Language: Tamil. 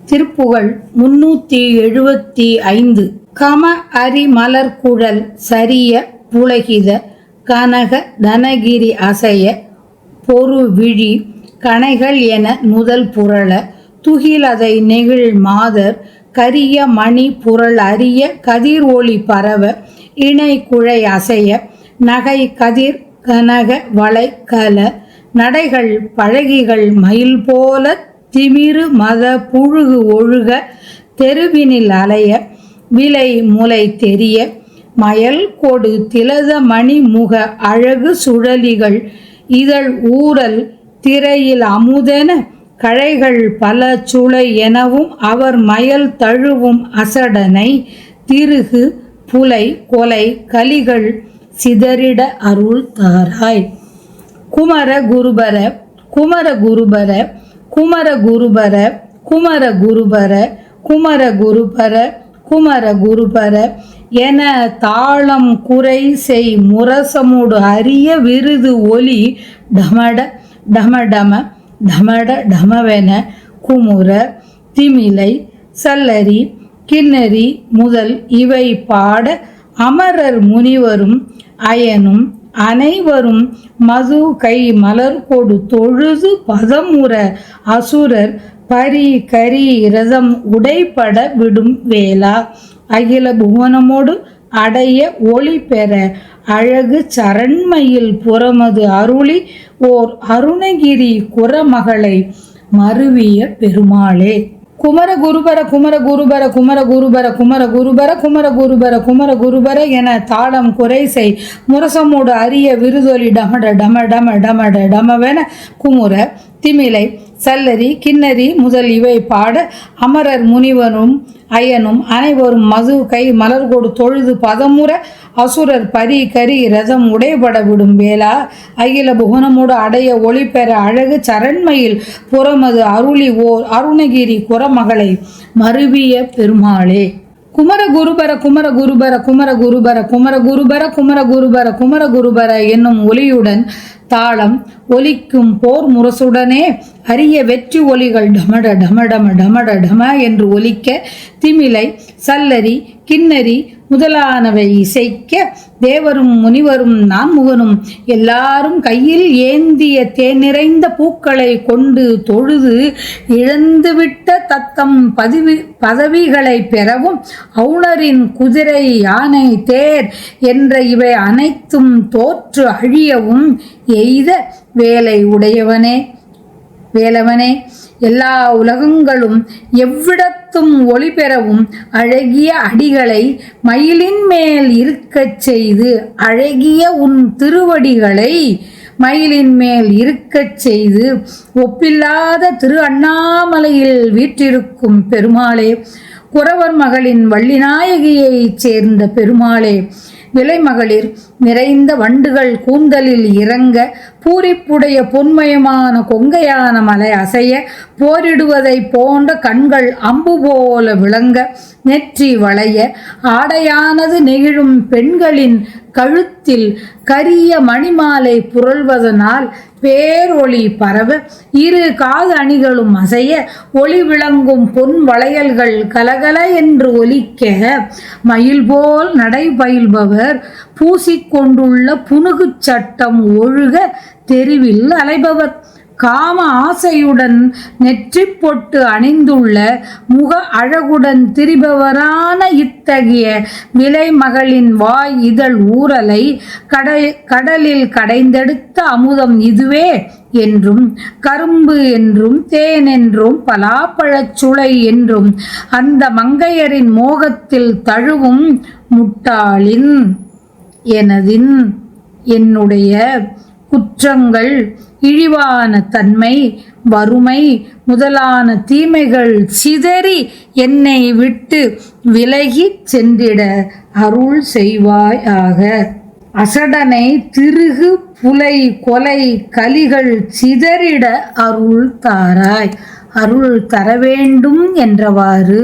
திருப்புகழ் 375. கம அரி மலர்குழல் சரிய புலகித கனக தனகிரி அசைய பொருவிழி கணைகள் என நுதல் புரள துகிலதை நெகிழ் மாதர் கரிய மணி புரள் அரிய கதிர் ஒளி பரவ இணை குழை அசைய நகை கதிர் கனக வளை கல நடைகள் பழகிகள் மயில் போல திமிரு மத புழுகு ஒழுக தெருவினில் அலைய விலை முலை தெரிய மயல் கொடு திலத மணி முக அழகு சுழலிகள் இதழ் ஊரல் திரையில் அமுதென கழைகள் பல சுளை எனவும் அவர் மயல் தழுவும் அசடனை திருகு புலை கொலை கலிகள் சிதறிட அருள் தாராய். குமர குருபர குமர குருபர குமர குருபர குமர குருபர குமர குருபர குமர குருபர என தாளம் குறை செய் முரசமுடு அரிய விருது ஒலி டமட டமடம டமட டமவென குமுற திமிலை சல்லரி கிண்ணறி முதல் இவை பாட அமரர் முனிவரும் அயனும் அனைவரும் மது கை மலர் கொடு தொழுது பதமுற அசுரர் பரி கரி ரதம் உடைபட விடும் வேளா அகில புவனமோடு அடைய ஒளி பெற அழகு சரண்மையில் புறமது அருளி ஓர் அருணகிரி குரமகளை மருவிய பெருமாளே. குமர குருபர குமர குருபர குமர குருபர குமர குருபர குமர குருபர குமர குருபர என தாளம் குறைசை முரசமோடு அரிய விருதொலி டமட டம டம டமட டமவென குமுற திமிலை சல்லரி கிண்ணறி முதல் இவை பாட அமரர் முனிவரும் அயனும் அனைவரும் மது கை மலர்கொடு தொழுது பதமுற அசுரர் பரி கரி ரதம் உடைபட விடும் வேளா அகில புவனமோடு அடைய ஒளி பெற அழகு சரண்மையில் புறமது அருளி ஓர் அருணகிரி குரமகளை மருவிய பெருமாளே. குமர குருபர குமர குருபர குமர குருபர குமர குருபர குமர குருபர குமர குருபர என்னும் ஒலியுடன் தாளம் ஒலிக்கும் போர் முரசுடனே அரிய வெற்றி ஒலிகள் டமட டமடம டமட டம என்று ஒலிக்க திமிலை சல்லரி கிண்ணறி முதலானவை இசைக்க தேவரும் முனிவரும் நான்முகனும் எல்லாரும் கையில் ஏந்திய தேன் நிறைந்த பூக்களை கொண்டு தொழுது இழந்துவிட்ட தத்தம் பதவிகளை பெறவும் அவுணரின் குதிரை யானை தேர் என்ற இவை அனைத்தும் தோற்று அழியவும் எய்த வேலை உடையவனே வேலவனே எல்லா உலகங்களும் எவ்விடத்தும் ஒளி பெறவும் அழகிய அடிகளை மயிலின் மேல் இருக்கச் செய்து அழகிய உன் திருவடிகளை மயிலின் மேல் இருக்கச் செய்து ஒப்பில்லாத திரு அண்ணாமலையில் வீற்றிருக்கும் பெருமாளே. குறவர் மகளின் வள்ளிநாயகியைச் சேர்ந்த பெருமாளே. விலைமகளிர் நிறைந்த வண்டுகள் கூந்தலில் இறங்க பூரிப்புடைய பொன்மயமான கொங்கையான மலை அசைய போரிடுவதை போன்ற கண்கள் அம்பு போல விளங்க நெற்றி வளைய ஆடையானது நெகிழும் பெண்களின் கழுத்தில் கரிய மணிமாலை புரள்வதனால் பேரொளி பரவ இரு காது அணிகளும் அசைய ஒளி விளங்கும் பொன் வளையல்கள் கலகல என்று ஒலிக்க மயில் போல் நடை பயில்பவர் பூசிக்கொண்டுள்ள புனுகு சட்டம் ஒழுக தெருவில் அலைபவர் காம ஆசையுடன் நெற்றி பொட்டு அணிந்துள்ள முக அழகுடன் திரிபவரான இத்தகைய விலை மகளின் வாய் இதழ் ஊரலை கடலில் கடைந்தெடுத்த அமுதம் இதுவே என்றும் கரும்பு என்றும் தேன் என்றும் பலாப்பழச் சுளை என்றும் அந்த மங்கையரின் மோகத்தில் தழுவும் முட்டாளின் என்னுடைய குற்றங்கள் இழிவான தன்மை வறுமை முதலான தீமைகள் சிதறி என்னை விட்டு விலகி சென்றிட அருள் செய்வாயாக. அசடனை திருகு புலை கொலை கலிகள் சிதறிட அருள் தாராய். அருள் தர வேண்டும் என்றவாறு